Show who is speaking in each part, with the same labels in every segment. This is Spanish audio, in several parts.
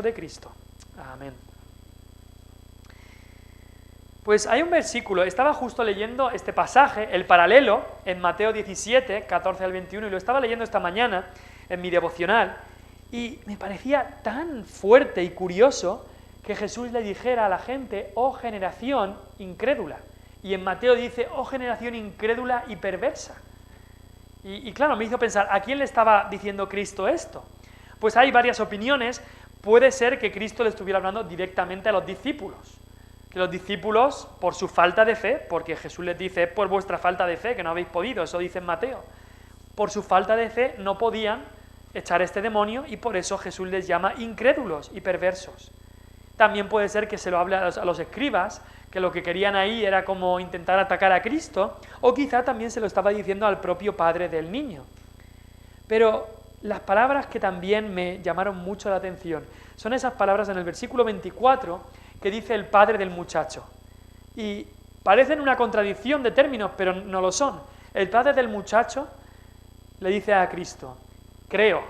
Speaker 1: de Cristo. Amén. Pues hay un versículo, estaba justo leyendo este pasaje, el paralelo, en Mateo 17, 14 al 21, y lo estaba leyendo esta mañana en mi devocional, y me parecía tan fuerte y curioso que Jesús le dijera a la gente, oh generación incrédula, y en Mateo dice, oh generación incrédula y perversa. Y claro, me hizo pensar, ¿a quién le estaba diciendo Cristo esto? Pues hay varias opiniones. Puede ser que Cristo le estuviera hablando directamente a los discípulos, que los discípulos, por su falta de fe, porque Jesús les dice, es por vuestra falta de fe que no habéis podido, eso dice en Mateo, por su falta de fe no podían echar este demonio y por eso Jesús les llama incrédulos y perversos. También puede ser que se lo hable a los escribas, que lo que querían ahí era como intentar atacar a Cristo, o quizá también se lo estaba diciendo al propio padre del niño. Pero las palabras que también me llamaron mucho la atención son esas palabras en el versículo 24 que dice el padre del muchacho. Y parecen una contradicción de términos, pero no lo son. El padre del muchacho le dice a Cristo, creo.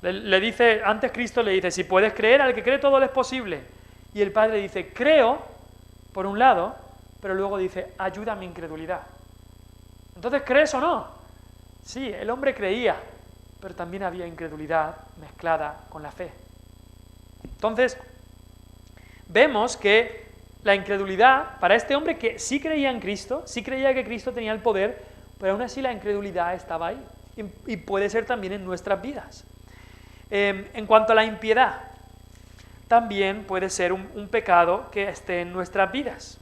Speaker 1: Le dice, antes Cristo le dice, si puedes creer, al que cree todo le es posible. Y el padre dice, creo, por un lado, pero luego dice, ayuda a mi incredulidad. Entonces, ¿crees o no? Sí, el hombre creía, pero también había incredulidad mezclada con la fe. Entonces, vemos que la incredulidad, para este hombre que sí creía en Cristo, sí creía que Cristo tenía el poder, pero aún así la incredulidad estaba ahí, y puede ser también en nuestras vidas. En cuanto a la impiedad, también puede ser un pecado que esté en nuestras vidas.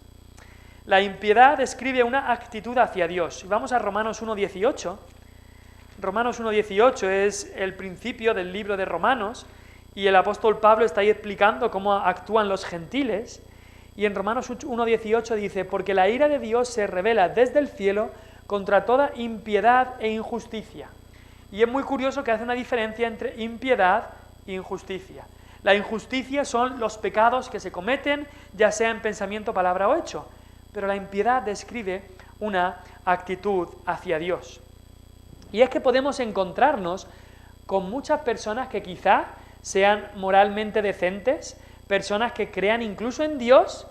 Speaker 1: La impiedad describe una actitud hacia Dios. Vamos a Romanos 1:18. Romanos 1:18 es el principio del libro de Romanos y el apóstol Pablo está ahí explicando cómo actúan los gentiles y en Romanos 1:18 dice, porque la ira de Dios se revela desde el cielo contra toda impiedad e injusticia. Y es muy curioso que hace una diferencia entre impiedad e injusticia. La injusticia son los pecados que se cometen, ya sea en pensamiento, palabra o hecho, pero la impiedad describe una actitud hacia Dios. Y es que podemos encontrarnos con muchas personas que quizá sean moralmente decentes, personas que crean incluso en Dios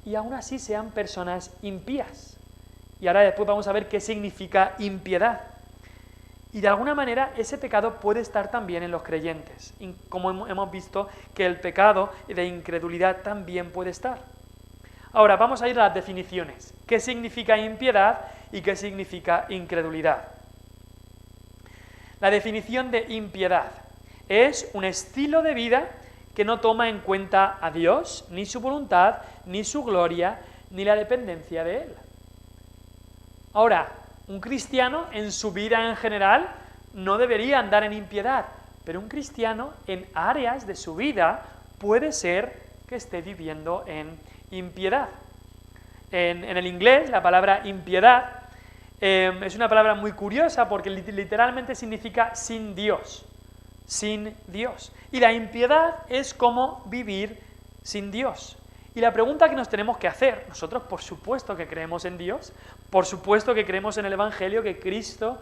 Speaker 1: y aún así sean personas impías. Y ahora después vamos a ver qué significa impiedad. Y de alguna manera ese pecado puede estar también en los creyentes, como hemos visto que el pecado de incredulidad también puede estar. Ahora vamos a ir a las definiciones. ¿Qué significa impiedad y qué significa incredulidad? La definición de impiedad es un estilo de vida que no toma en cuenta a Dios, ni su voluntad, ni su gloria, ni la dependencia de Él. Ahora, un cristiano en su vida en general no debería andar en impiedad, pero un cristiano en áreas de su vida puede ser que esté viviendo en impiedad. En el inglés la palabra impiedad es una palabra muy curiosa porque literalmente significa sin Dios, sin Dios. Y la impiedad es como vivir sin Dios. Y la pregunta que nos tenemos que hacer, nosotros por supuesto que creemos en Dios, por supuesto que creemos en el Evangelio, que Cristo,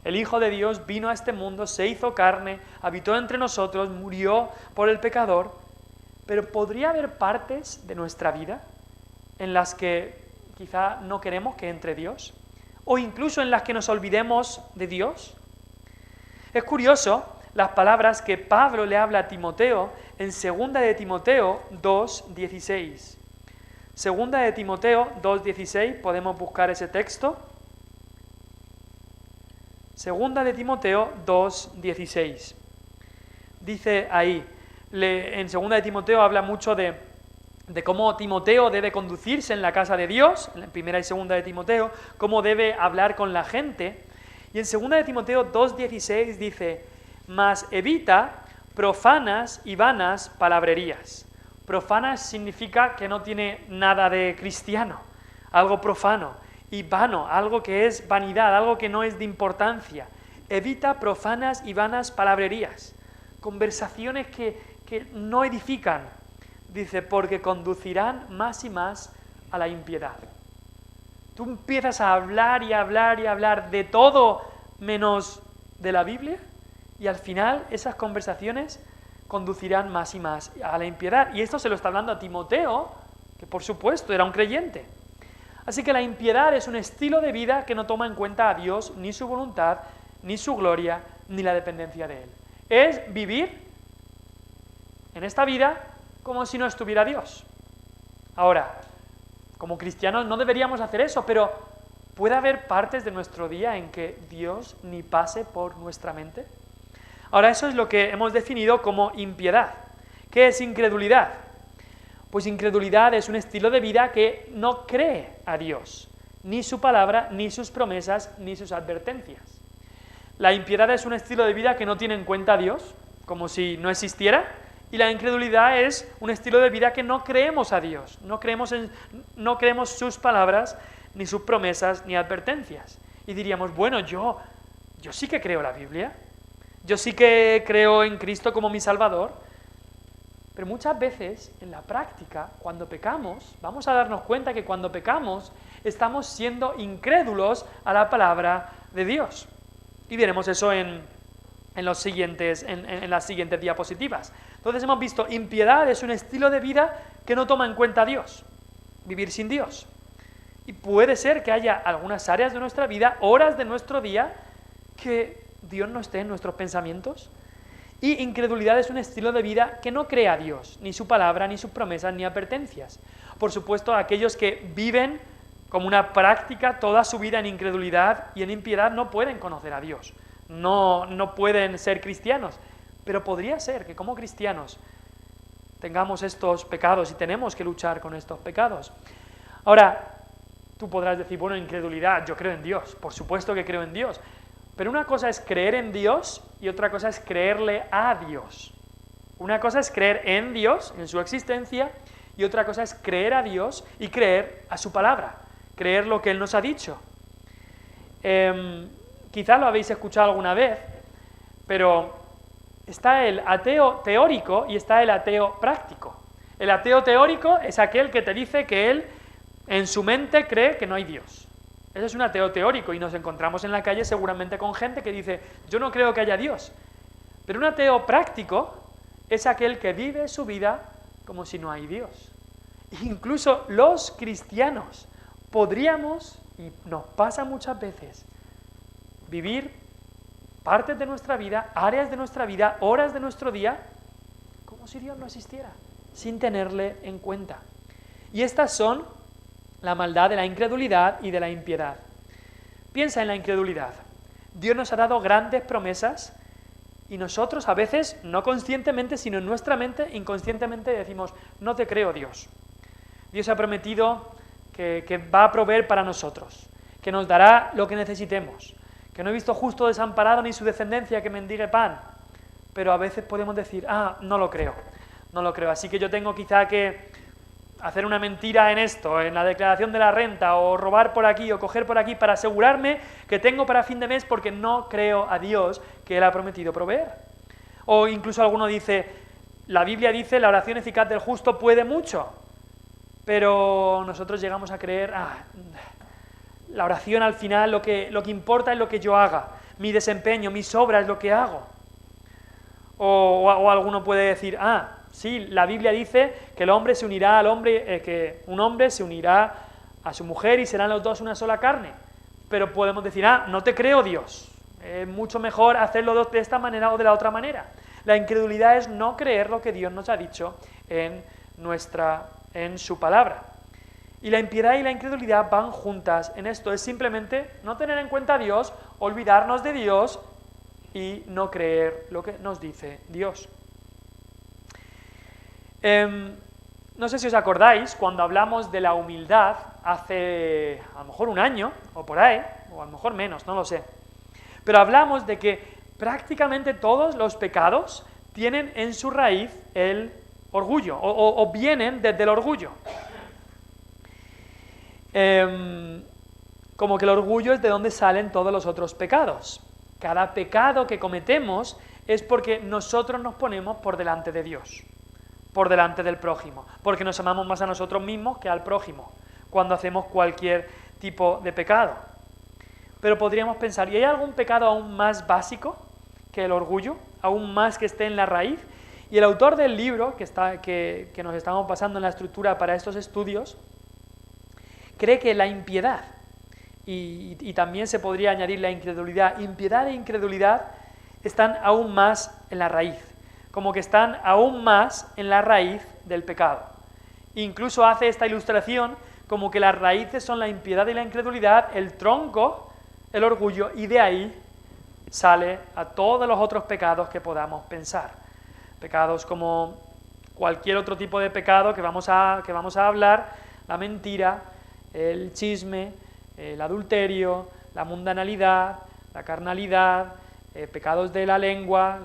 Speaker 1: el Hijo de Dios, vino a este mundo, se hizo carne, habitó entre nosotros, murió por el pecador, pero ¿podría haber partes de nuestra vida en las que quizá no queremos que entre Dios? ¿O incluso en las que nos olvidemos de Dios? Es curioso las palabras que Pablo le habla a Timoteo en 2 de Timoteo 2:16. 2 de Timoteo 2:16, podemos buscar ese texto. 2 de Timoteo 2:16. Dice ahí, en 2 de Timoteo habla mucho de cómo Timoteo debe conducirse en la casa de Dios, en 1 y 2 de Timoteo, cómo debe hablar con la gente. Y en 2 de Timoteo 2:16 dice, mas evita profanas y vanas palabrerías. Profanas significa que no tiene nada de cristiano, algo profano, y vano, algo que es vanidad, algo que no es de importancia. Evita profanas y vanas palabrerías, conversaciones que no edifican. Dice, porque conducirán más y más a la impiedad. Tú empiezas a hablar y hablar y hablar de todo menos de la Biblia, y al final esas conversaciones conducirán más y más a la impiedad. Y esto se lo está hablando a Timoteo, que por supuesto era un creyente. Así que la impiedad es un estilo de vida que no toma en cuenta a Dios, ni su voluntad, ni su gloria, ni la dependencia de Él. Es vivir en esta vida como si no estuviera Dios. Ahora, como cristianos no deberíamos hacer eso, pero ¿puede haber partes de nuestro día en que Dios ni pase por nuestra mente? Ahora, eso es lo que hemos definido como impiedad. ¿Qué es incredulidad? Pues incredulidad es un estilo de vida que no cree a Dios, ni su palabra, ni sus promesas, ni sus advertencias. La impiedad es un estilo de vida que no tiene en cuenta a Dios, como si no existiera, y la incredulidad es un estilo de vida que no creemos a Dios, no creemos sus palabras, ni sus promesas, ni advertencias. Y diríamos, bueno, yo sí que creo la Biblia, yo sí que creo en Cristo como mi Salvador, pero muchas veces en la práctica, cuando pecamos, vamos a darnos cuenta que cuando pecamos estamos siendo incrédulos a la palabra de Dios. Y veremos eso en las siguientes diapositivas. Entonces hemos visto, impiedad es un estilo de vida que no toma en cuenta a Dios, vivir sin Dios. Y puede ser que haya algunas áreas de nuestra vida, horas de nuestro día, que Dios no esté en nuestros pensamientos. Y incredulidad es un estilo de vida que no cree a Dios, ni su palabra, ni sus promesas, ni advertencias. Por supuesto, aquellos que viven como una práctica toda su vida en incredulidad y en impiedad no pueden conocer a Dios, no pueden ser cristianos. Pero podría ser que como cristianos tengamos estos pecados y tenemos que luchar con estos pecados. Ahora, tú podrás decir, bueno, incredulidad, yo creo en Dios, por supuesto que creo en Dios. Pero una cosa es creer en Dios y otra cosa es creerle a Dios. Una cosa es creer en Dios, en su existencia, y otra cosa es creer a Dios y creer a su palabra, creer lo que Él nos ha dicho. Quizá lo habéis escuchado alguna vez, pero está el ateo teórico y está el ateo práctico. El ateo teórico es aquel que te dice que él en su mente cree que no hay Dios. Ese es un ateo teórico y nos encontramos en la calle seguramente con gente que dice, yo no creo que haya Dios. Pero un ateo práctico es aquel que vive su vida como si no hay Dios. Incluso los cristianos podríamos, y nos pasa muchas veces, vivir partes de nuestra vida, áreas de nuestra vida, horas de nuestro día, como si Dios no existiera, sin tenerle en cuenta. Y estas son la maldad de la incredulidad y de la impiedad. Piensa en la incredulidad. Dios nos ha dado grandes promesas y nosotros a veces, no conscientemente, sino en nuestra mente, inconscientemente decimos, no te creo, Dios. Dios ha prometido que va a proveer para nosotros, que nos dará lo que necesitemos, que no he visto justo desamparado ni su descendencia que mendigue pan. Pero a veces podemos decir, no lo creo, así que yo tengo quizá que hacer una mentira en esto, en la declaración de la renta, o robar por aquí, o coger por aquí, para asegurarme que tengo para fin de mes porque no creo a Dios que Él ha prometido proveer. O incluso alguno dice, la Biblia dice, la oración eficaz del justo puede mucho, pero nosotros llegamos a creer, la oración al final lo que importa es lo que yo haga, mi desempeño, mis obras es lo que hago. O alguno puede decir, sí, la Biblia dice que el hombre se unirá al hombre, que un hombre se unirá a su mujer y serán los dos una sola carne. Pero podemos decir, no te creo, Dios. Es mucho mejor hacerlo de esta manera o de la otra manera. La incredulidad es no creer lo que Dios nos ha dicho en su palabra. Y la impiedad y la incredulidad van juntas en esto. Es simplemente no tener en cuenta a Dios, olvidarnos de Dios y no creer lo que nos dice Dios. No sé si os acordáis, cuando hablamos de la humildad hace a lo mejor un año, o por ahí, o a lo mejor menos, no lo sé. Pero hablamos de que prácticamente todos los pecados tienen en su raíz el orgullo, o vienen desde el orgullo. Como que el orgullo es de donde salen todos los otros pecados. Cada pecado que cometemos es porque nosotros nos ponemos por delante de Dios, por delante del prójimo, porque nos amamos más a nosotros mismos que al prójimo, cuando hacemos cualquier tipo de pecado. Pero podríamos pensar, ¿y hay algún pecado aún más básico que el orgullo? Aún más que esté en la raíz. Y el autor del libro, que nos estamos basando en la estructura para estos estudios, cree que la impiedad, y también se podría añadir la incredulidad, impiedad e incredulidad están aún más en la raíz, como que están aún más en la raíz del pecado. Incluso hace esta ilustración como que las raíces son la impiedad y la incredulidad, el tronco, el orgullo, y de ahí sale a todos los otros pecados que podamos pensar. Pecados como cualquier otro tipo de pecado que vamos a hablar, la mentira, el chisme, el adulterio, la mundanalidad, la carnalidad, pecados de la lengua,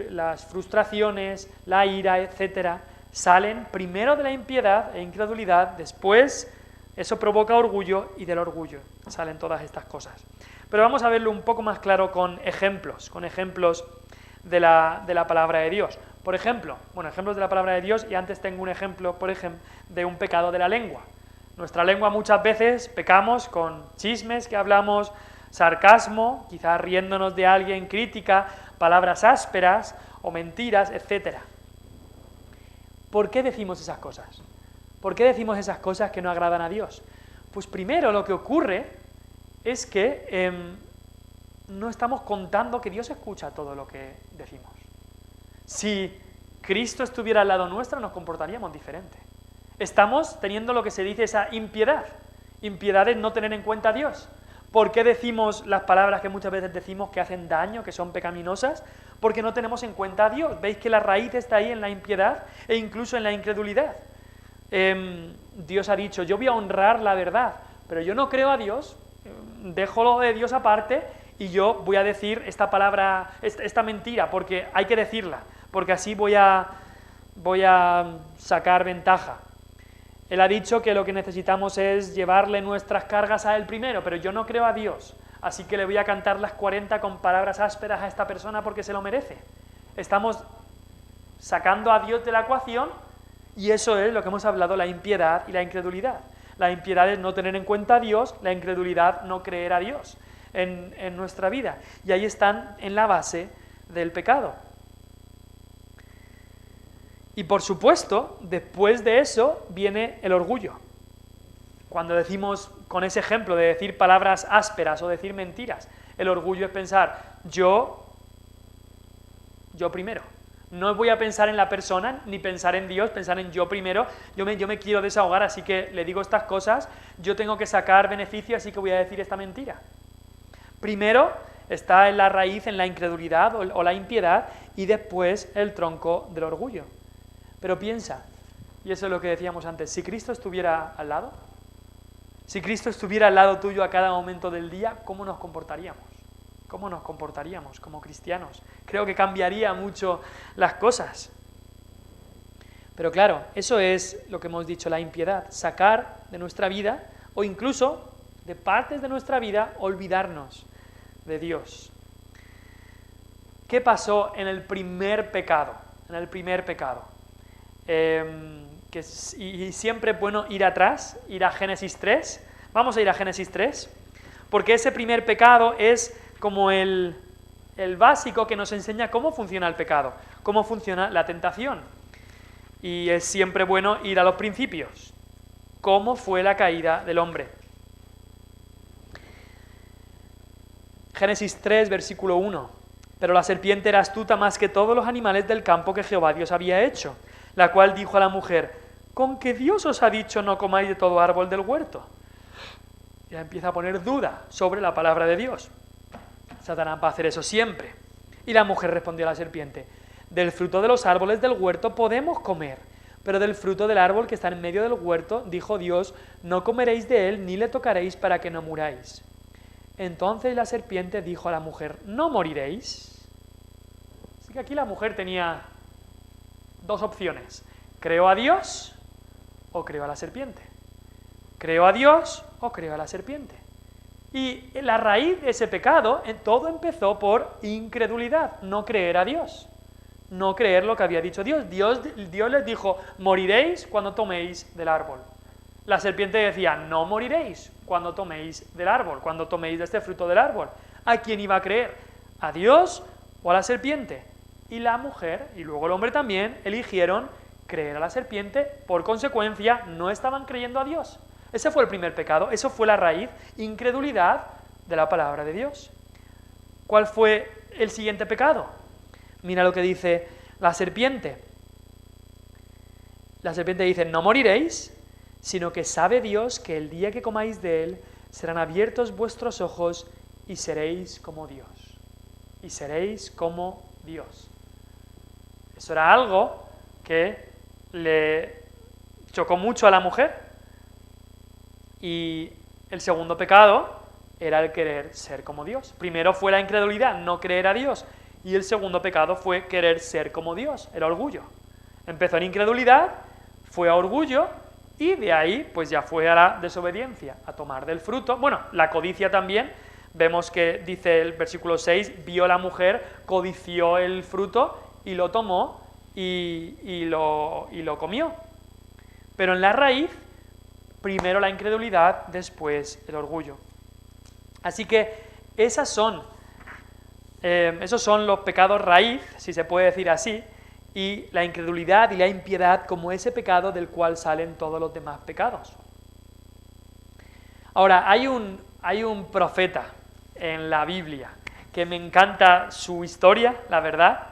Speaker 1: las frustraciones, la ira, etcétera, salen primero de la impiedad e incredulidad, después eso provoca orgullo y del orgullo salen todas estas cosas. Pero vamos a verlo un poco más claro con ejemplos de la palabra de Dios. Por ejemplo, ejemplos de la palabra de Dios, y antes tengo un ejemplo, por ejemplo, de un pecado de la lengua. Nuestra lengua muchas veces pecamos con chismes que hablamos, sarcasmo, quizás riéndonos de alguien, crítica, palabras ásperas o mentiras, etc. ¿Por qué decimos esas cosas? ¿Por qué decimos esas cosas que no agradan a Dios? Pues primero lo que ocurre es que no estamos contando que Dios escucha todo lo que decimos. Si Cristo estuviera al lado nuestro, nos comportaríamos diferente. Estamos teniendo lo que se dice esa impiedad. Impiedad es no tener en cuenta a Dios. ¿Por qué decimos las palabras que muchas veces decimos que hacen daño, que son pecaminosas? Porque no tenemos en cuenta a Dios. Veis que la raíz está ahí en la impiedad e incluso en la incredulidad. Dios ha dicho, yo voy a honrar la verdad, pero yo no creo a Dios, dejo lo de Dios aparte y yo voy a decir esta palabra, esta mentira, porque hay que decirla, porque así voy a sacar ventaja. Él ha dicho que lo que necesitamos es llevarle nuestras cargas a Él primero, pero yo no creo a Dios, así que le voy a cantar las 40 con palabras ásperas a esta persona porque se lo merece. Estamos sacando a Dios de la ecuación y eso es lo que hemos hablado, la impiedad y la incredulidad. La impiedad es no tener en cuenta a Dios, la incredulidad no creer a Dios en nuestra vida. Y ahí están en la base del pecado. Y por supuesto, después de eso viene el orgullo. Cuando decimos, con ese ejemplo de decir palabras ásperas o decir mentiras, el orgullo es pensar, yo primero. No voy a pensar en la persona, ni pensar en Dios, pensar en yo primero. Yo me quiero desahogar, así que le digo estas cosas, yo tengo que sacar beneficio, así que voy a decir esta mentira. Primero está en la raíz, en la incredulidad o la impiedad, y después el tronco del orgullo. Pero piensa, y eso es lo que decíamos antes, si Cristo estuviera al lado, si Cristo estuviera al lado tuyo a cada momento del día, ¿cómo nos comportaríamos? ¿Cómo nos comportaríamos como cristianos? Creo que cambiaría mucho las cosas. Pero claro, eso es lo que hemos dicho, la impiedad, sacar de nuestra vida, o incluso de partes de nuestra vida, olvidarnos de Dios. ¿Qué pasó en el primer pecado? Y siempre es bueno ir atrás, ir a Génesis 3. Vamos a ir a Génesis 3, porque ese primer pecado es como el básico que nos enseña cómo funciona el pecado, cómo funciona la tentación. Y es siempre bueno ir a los principios. ¿Cómo fue la caída del hombre? Génesis 3, versículo 1. Pero la serpiente era astuta más que todos los animales del campo que Jehová Dios había hecho, la cual dijo a la mujer, ¿con qué Dios os ha dicho no comáis de todo árbol del huerto? Ya empieza a poner duda sobre la palabra de Dios. Satanás va a hacer eso siempre. Y la mujer respondió a la serpiente, del fruto de los árboles del huerto podemos comer, pero del fruto del árbol que está en medio del huerto, dijo Dios, no comeréis de él ni le tocaréis para que no muráis. Entonces la serpiente dijo a la mujer, no moriréis. Así que aquí la mujer tenía dos opciones, ¿creo a Dios o creo a la serpiente? ¿Creo a Dios o creo a la serpiente? Y la raíz de ese pecado, todo empezó por incredulidad, no creer a Dios, no creer lo que había dicho Dios. Dios les dijo, moriréis cuando toméis del árbol. La serpiente decía, no moriréis cuando toméis del árbol, cuando toméis de este fruto del árbol. ¿A quién iba a creer? ¿A Dios o a la serpiente? y la mujer, y luego el hombre también, eligieron creer a la serpiente, por consecuencia no estaban creyendo a Dios. Ese fue el primer pecado, eso fue la raíz, incredulidad de la palabra de Dios. ¿Cuál fue el siguiente pecado? Mira lo que dice la serpiente. La serpiente dice, no moriréis, sino que sabe Dios que el día que comáis de él, serán abiertos vuestros ojos y seréis como Dios. Y seréis como Dios. Eso era algo que le chocó mucho a la mujer. Y el segundo pecado era el querer ser como Dios. Primero fue la incredulidad, no creer a Dios. Y el segundo pecado fue querer ser como Dios, el orgullo. Empezó en incredulidad, fue a orgullo, y de ahí pues ya fue a la desobediencia, a tomar del fruto. Bueno, la codicia también, vemos que dice el versículo 6, vio la mujer, codició el fruto y lo tomó y lo comió. Pero en la raíz, primero la incredulidad, después el orgullo. Así que esos son los pecados raíz, si se puede decir así, y la incredulidad y la impiedad como ese pecado del cual salen todos los demás pecados. Ahora, hay un profeta en la Biblia que me encanta su historia, la verdad,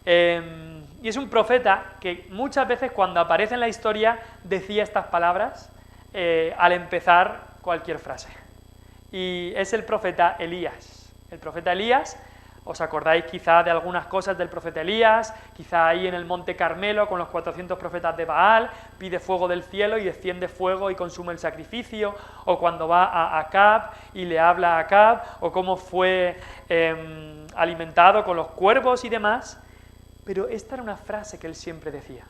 Speaker 1: y es un profeta que muchas veces cuando aparece en la historia decía estas palabras al empezar cualquier frase. Y es el profeta Elías. El profeta Elías, os acordáis quizá de algunas cosas del profeta Elías, quizá ahí en el monte Carmelo con los 400 profetas de Baal, pide fuego del cielo y desciende fuego y consume el sacrificio, o cuando va a Acab y le habla a Acab, o cómo fue alimentado con los cuervos y demás. Pero esta era una frase que él siempre decía.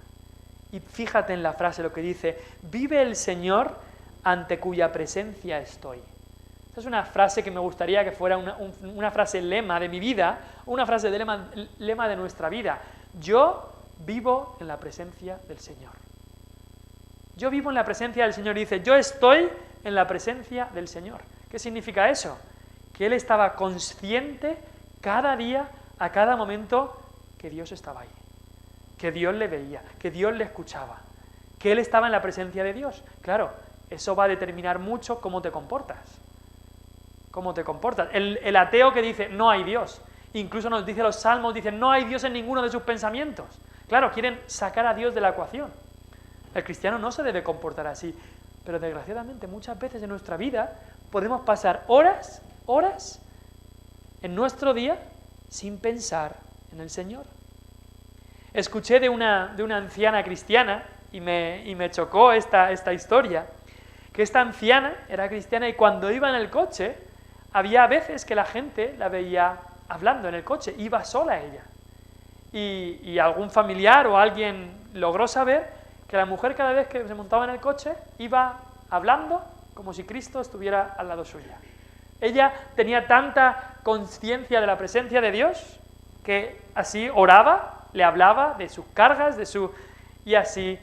Speaker 1: Y fíjate en la frase lo que dice, vive el Señor ante cuya presencia estoy. Esta es una frase que me gustaría que fuera una frase lema de mi vida, una frase de lema de nuestra vida. Yo vivo en la presencia del Señor. Yo vivo en la presencia del Señor. Y dice, yo estoy en la presencia del Señor. ¿Qué significa eso? Que él estaba consciente cada día, a cada momento, que Dios estaba ahí, que Dios le veía, que Dios le escuchaba, que él estaba en la presencia de Dios. Claro, eso va a determinar mucho cómo te comportas. ¿Cómo te comportas? El ateo que dice, no hay Dios, incluso nos dice los salmos, dice, no hay Dios en ninguno de sus pensamientos. Claro, quieren sacar a Dios de la ecuación. El cristiano no se debe comportar así, pero desgraciadamente muchas veces en nuestra vida podemos pasar horas en nuestro día sin pensar en el Señor. Escuché de una anciana cristiana y me chocó esta historia, que esta anciana era cristiana y cuando iba en el coche, había veces que la gente la veía hablando en el coche, iba sola ella. Y algún familiar o alguien logró saber que la mujer cada vez que se montaba en el coche iba hablando como si Cristo estuviera al lado suya. Ella tenía tanta conciencia de la presencia de Dios que así oraba, le hablaba de sus cargas, y así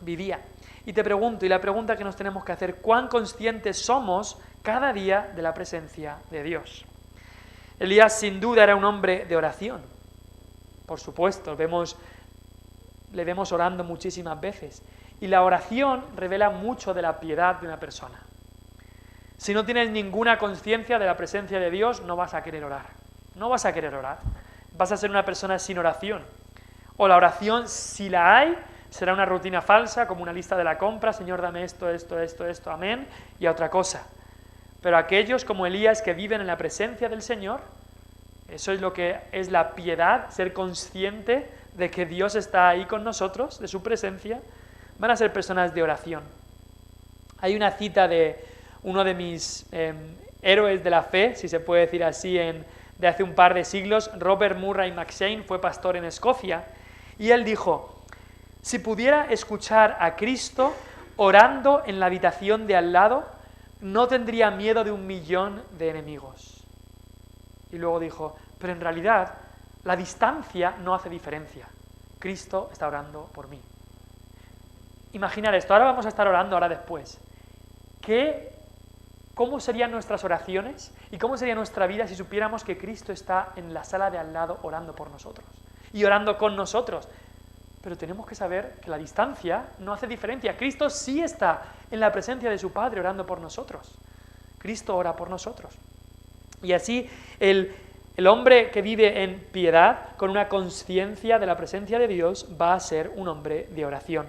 Speaker 1: vivía. Y te pregunto, y la pregunta que nos tenemos que hacer, ¿cuán conscientes somos cada día de la presencia de Dios? Elías sin duda era un hombre de oración, por supuesto, le vemos orando muchísimas veces, y la oración revela mucho de la piedad de una persona. Si no tienes ninguna conciencia de la presencia de Dios, no vas a querer orar, vas a ser una persona sin oración, o la oración, si la hay, será una rutina falsa, como una lista de la compra, Señor, dame esto, amén, y a otra cosa. Pero aquellos como Elías que viven en la presencia del Señor, eso es lo que es la piedad, ser consciente de que Dios está ahí con nosotros, de su presencia, van a ser personas de oración. Hay una cita de uno de mis héroes de la fe, si se puede decir así, de hace un par de siglos, Robert Murray McCheyne, fue pastor en Escocia, y él dijo, si pudiera escuchar a Cristo orando en la habitación de al lado, no tendría miedo de 1.000.000 de enemigos. Y luego dijo, pero en realidad la distancia no hace diferencia. Cristo está orando por mí. Imaginar esto, ahora vamos a estar orando, ahora después. ¿Qué ¿cómo serían nuestras oraciones y cómo sería nuestra vida si supiéramos que Cristo está en la sala de al lado orando por nosotros y orando con nosotros? Pero tenemos que saber que la distancia no hace diferencia. Cristo sí está en la presencia de su Padre orando por nosotros. Cristo ora por nosotros. Y así el hombre que vive en piedad, con una conciencia de la presencia de Dios, va a ser un hombre de oración.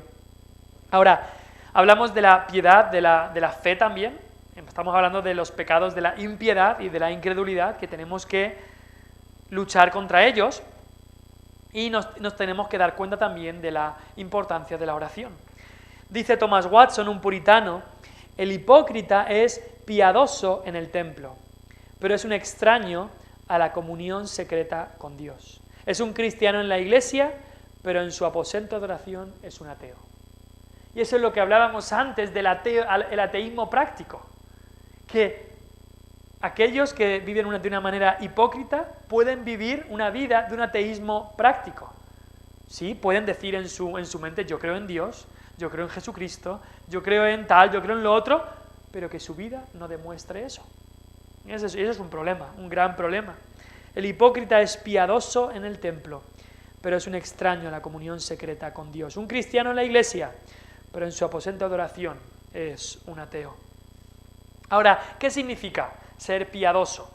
Speaker 1: Ahora, hablamos de la piedad, de la fe también. Estamos hablando de los pecados de la impiedad y de la incredulidad, que tenemos que luchar contra ellos. Y nos tenemos que dar cuenta también de la importancia de la oración. Dice Thomas Watson, un puritano, el hipócrita es piadoso en el templo, pero es un extraño a la comunión secreta con Dios. Es un cristiano en la iglesia, pero en su aposento de oración es un ateo. Y eso es lo que hablábamos antes del el ateísmo práctico, que aquellos que viven de una manera hipócrita pueden vivir una vida de un ateísmo práctico. Sí, pueden decir en su mente, yo creo en Dios, yo creo en Jesucristo, yo creo en tal, yo creo en lo otro, pero que su vida no demuestre eso. Y eso es un problema, un gran problema. El hipócrita es piadoso en el templo, pero es un extraño a la comunión secreta con Dios. Un cristiano en la iglesia, pero en su aposento de oración es un ateo. Ahora, ¿qué significa ser piadoso?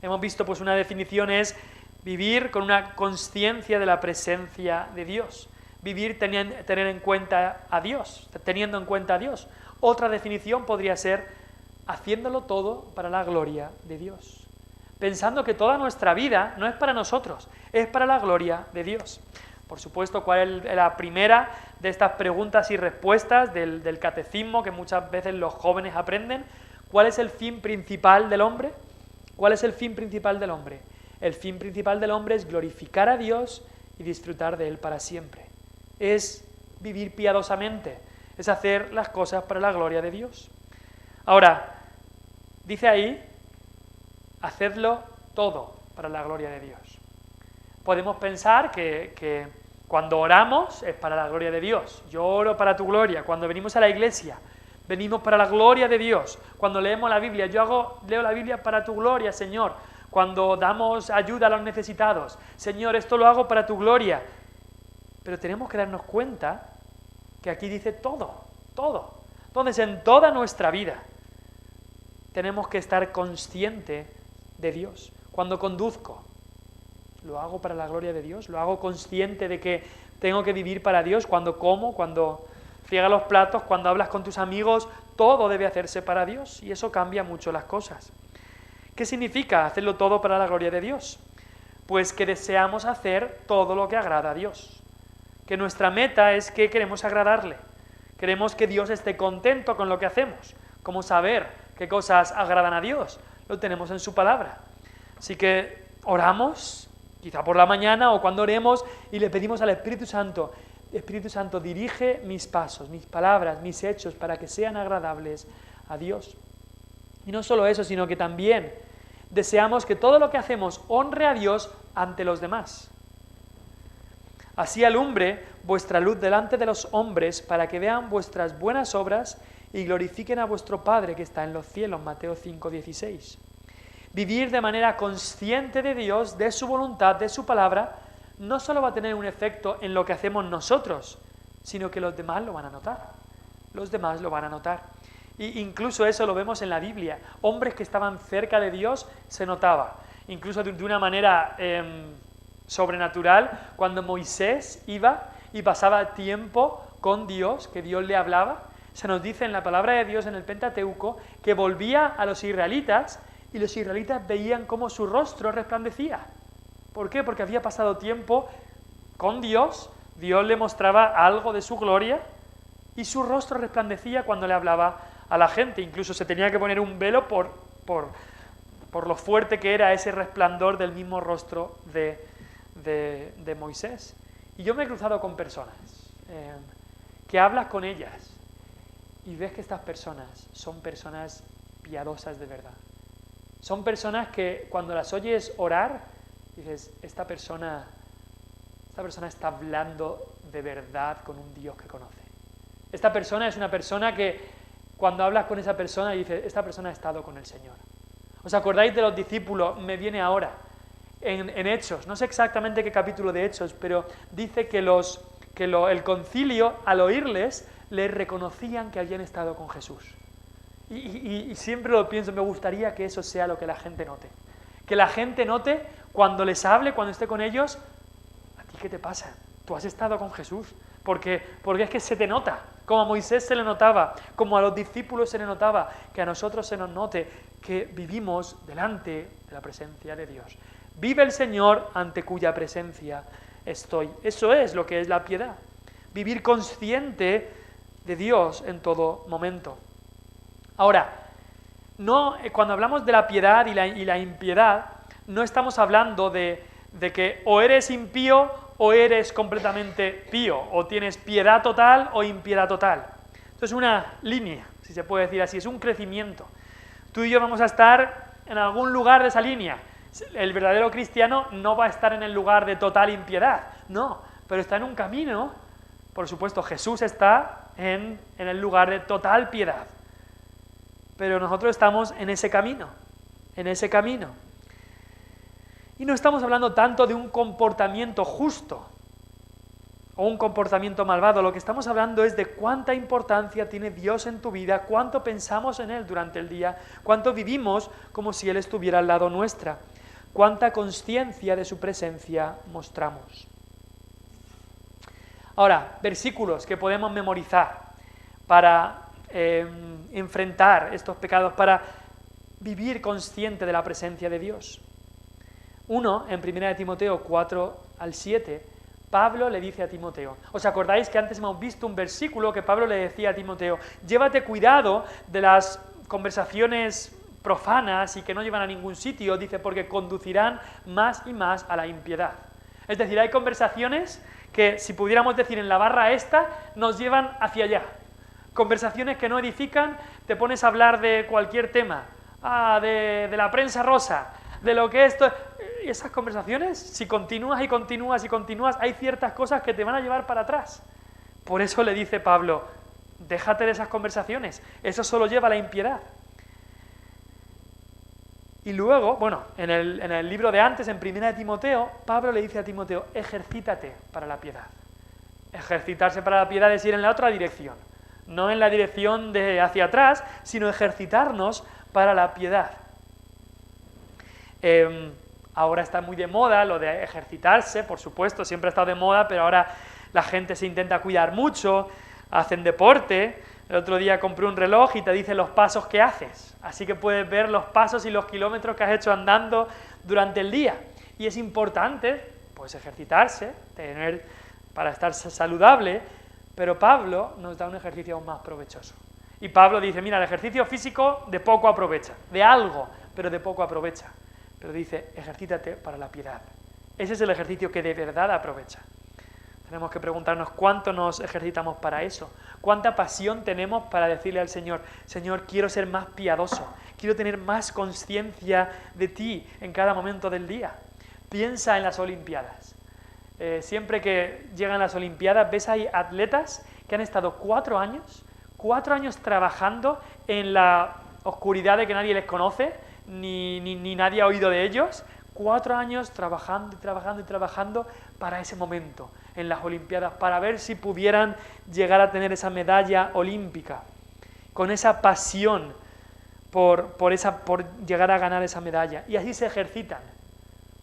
Speaker 1: Hemos visto, pues una definición es vivir con una consciencia de la presencia de Dios, vivir tener en cuenta a Dios, teniendo en cuenta a Dios. Otra definición podría ser haciéndolo todo para la gloria de Dios, pensando que toda nuestra vida no es para nosotros, es para la gloria de Dios. Por supuesto, ¿cuál es la primera de estas preguntas y respuestas del catecismo que muchas veces los jóvenes aprenden? ¿Cuál es el fin principal del hombre? ¿Cuál es el fin principal del hombre? El fin principal del hombre es glorificar a Dios y disfrutar de Él para siempre. Es vivir piadosamente, es hacer las cosas para la gloria de Dios. Ahora, dice ahí, hacedlo todo para la gloria de Dios. Podemos pensar que cuando oramos es para la gloria de Dios. Yo oro para tu gloria. Cuando venimos a la iglesia, venimos para la gloria de Dios. Cuando leemos la Biblia, leo la Biblia para tu gloria, Señor. Cuando damos ayuda a los necesitados, Señor, esto lo hago para tu gloria. Pero tenemos que darnos cuenta que aquí dice todo, todo. Entonces, en toda nuestra vida tenemos que estar conscientes de Dios. Cuando conduzco, lo hago para la gloria de Dios, lo hago consciente de que tengo que vivir para Dios. Cuando como, cuando friegas los platos, cuando hablas con tus amigos, todo debe hacerse para Dios y eso cambia mucho las cosas. ¿Qué significa hacerlo todo para la gloria de Dios? Pues que deseamos hacer todo lo que agrada a Dios, que nuestra meta es que queremos agradarle, queremos que Dios esté contento con lo que hacemos. ¿Cómo saber qué cosas agradan a Dios? Lo tenemos en su palabra. Así que oramos, quizá por la mañana o cuando oremos, y le pedimos al Espíritu Santo, dirige mis pasos, mis palabras, mis hechos, para que sean agradables a Dios. Y no solo eso, sino que también deseamos que todo lo que hacemos honre a Dios ante los demás. Así alumbre vuestra luz delante de los hombres, para que vean vuestras buenas obras y glorifiquen a vuestro Padre que está en los cielos. Mateo 5:16. Vivir de manera consciente de Dios, de su voluntad, de su palabra, no solo va a tener un efecto en lo que hacemos nosotros, sino que los demás lo van a notar. Los demás lo van a notar. Y incluso eso lo vemos en la Biblia. Hombres que estaban cerca de Dios se notaba. Incluso de una manera sobrenatural, cuando Moisés iba y pasaba tiempo con Dios, que Dios le hablaba, se nos dice en la palabra de Dios en el Pentateuco que volvía a los israelitas y los israelitas veían cómo su rostro resplandecía. ¿Por qué? Porque había pasado tiempo con Dios, Dios le mostraba algo de su gloria y su rostro resplandecía cuando le hablaba a la gente. Incluso se tenía que poner un velo por lo fuerte que era ese resplandor del mismo rostro de Moisés. Y yo me he cruzado con personas que hablas con ellas y ves que estas personas son personas piadosas de verdad. Son personas que cuando las oyes orar, dices, esta persona está hablando de verdad con un Dios que conoce. Esta persona es una persona que cuando hablas con esa persona y dices, esta persona ha estado con el Señor. ¿Os acordáis de los discípulos? Me viene ahora, en Hechos, no sé exactamente qué capítulo de Hechos, pero dice que el concilio, al oírles, les reconocían que habían estado con Jesús. Y siempre lo pienso, me gustaría que eso sea lo que la gente note. Que la gente note cuando les hable, cuando esté con ellos, ¿a ti qué te pasa? Tú has estado con Jesús. Porque es que se te nota, como a Moisés se le notaba, como a los discípulos se le notaba, que a nosotros se nos note que vivimos delante de la presencia de Dios. Vive el Señor ante cuya presencia estoy. Eso es lo que es la piedad. Vivir consciente de Dios en todo momento. Ahora, cuando hablamos de la piedad y la impiedad, no estamos hablando de que o eres impío o eres completamente pío, o tienes piedad total o impiedad total. Esto es una línea, si se puede decir así, es un crecimiento. Tú y yo vamos a estar en algún lugar de esa línea. El verdadero cristiano no va a estar en el lugar de total impiedad, no, pero está en un camino. Por supuesto, Jesús está en el lugar de total piedad, pero nosotros estamos en ese camino, Y no estamos hablando tanto de un comportamiento justo o un comportamiento malvado, lo que estamos hablando es de cuánta importancia tiene Dios en tu vida, cuánto pensamos en Él durante el día, cuánto vivimos como si Él estuviera al lado nuestra, cuánta consciencia de su presencia mostramos. Ahora, versículos que podemos memorizar para enfrentar estos pecados, para vivir consciente de la presencia de Dios. Uno, en 1 Timoteo 4 al 7, Pablo le dice a Timoteo, ¿os acordáis que antes hemos visto un versículo que Pablo le decía a Timoteo? Llévate cuidado de las conversaciones profanas y que no llevan a ningún sitio, dice, porque conducirán más y más a la impiedad. Es decir, hay conversaciones que, si pudiéramos decir en la barra esta, nos llevan hacia allá. Conversaciones que no edifican, te pones a hablar de cualquier tema, de la prensa rosa, de lo que esto... Y esas conversaciones, si continúas y continúas y continúas, hay ciertas cosas que te van a llevar para atrás. Por eso le dice Pablo, déjate de esas conversaciones, eso solo lleva a la impiedad. Y luego, bueno, en el libro de antes, en 1 Timoteo, Pablo le dice a Timoteo, ejercítate para la piedad. Ejercitarse para la piedad es ir en la otra dirección, no en la dirección de hacia atrás, sino ejercitarnos para la piedad. Ahora está muy de moda lo de ejercitarse, por supuesto, siempre ha estado de moda, pero ahora la gente se intenta cuidar mucho, hacen deporte. El otro día compré un reloj y te dice los pasos que haces, así que puedes ver los pasos y los kilómetros que has hecho andando durante el día. Y es importante, pues, ejercitarse, para estar saludable, pero Pablo nos da un ejercicio aún más provechoso. Y Pablo dice, mira, el ejercicio físico de poco aprovecha, de algo, pero de poco aprovecha. Pero dice, ejercítate para la piedad. Ese es el ejercicio que de verdad aprovecha. Tenemos que preguntarnos cuánto nos ejercitamos para eso, cuánta pasión tenemos para decirle al Señor, Señor, quiero ser más piadoso, quiero tener más conciencia de ti en cada momento del día. Piensa en las Olimpiadas. Siempre que llegan las Olimpiadas, ves ahí atletas que han estado 4 años trabajando en la oscuridad de que nadie les conoce, ni nadie ha oído de ellos. 4 años trabajando y trabajando para ese momento en las Olimpiadas, para ver si pudieran llegar a tener esa medalla olímpica, con esa pasión por llegar a ganar esa medalla. Y así se ejercitan.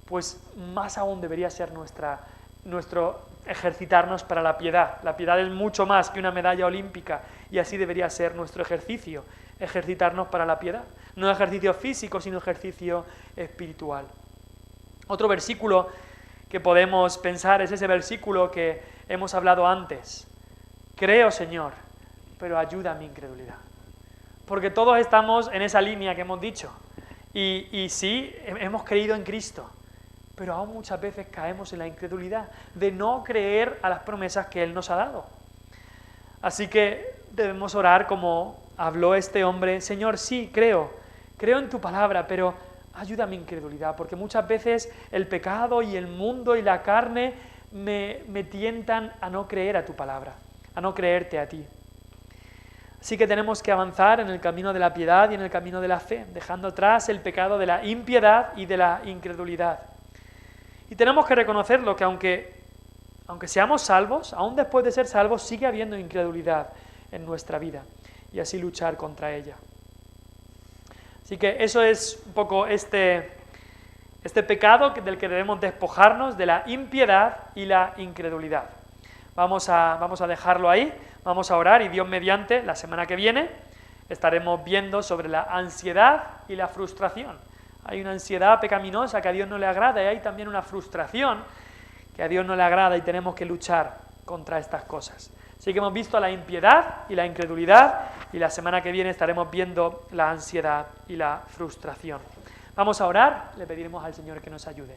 Speaker 1: Pues más aún debería ser nuestro ejercitarnos para la piedad. La piedad es mucho más que una medalla olímpica, y así debería ser nuestro ejercicio, ejercitarnos para la piedad. No ejercicio físico, sino ejercicio espiritual. Otro versículo que podemos pensar es ese versículo que hemos hablado antes. Creo, Señor, pero ayuda a mi incredulidad. Porque todos estamos en esa línea que hemos dicho. Y sí, hemos creído en Cristo, pero aún muchas veces caemos en la incredulidad de no creer a las promesas que Él nos ha dado. Así que debemos orar como habló este hombre. Señor, sí, creo en tu palabra, pero ayuda a mi incredulidad, porque muchas veces el pecado y el mundo y la carne me tientan a no creer a tu palabra, a no creerte a ti. Así que tenemos que avanzar en el camino de la piedad y en el camino de la fe, dejando atrás el pecado de la impiedad y de la incredulidad. Y tenemos que reconocerlo, que aunque seamos salvos, aún después de ser salvos, sigue habiendo incredulidad en nuestra vida, y así luchar contra ella. Así que eso es un poco este pecado del que debemos despojarnos, de la impiedad y la incredulidad. Vamos a dejarlo ahí, vamos a orar y Dios mediante, la semana que viene, estaremos viendo sobre la ansiedad y la frustración. Hay una ansiedad pecaminosa que a Dios no le agrada y hay también una frustración que a Dios no le agrada y tenemos que luchar contra estas cosas. Así que hemos visto la impiedad y la incredulidad y la semana que viene estaremos viendo la ansiedad y la frustración. Vamos a orar, le pediremos al Señor que nos ayude.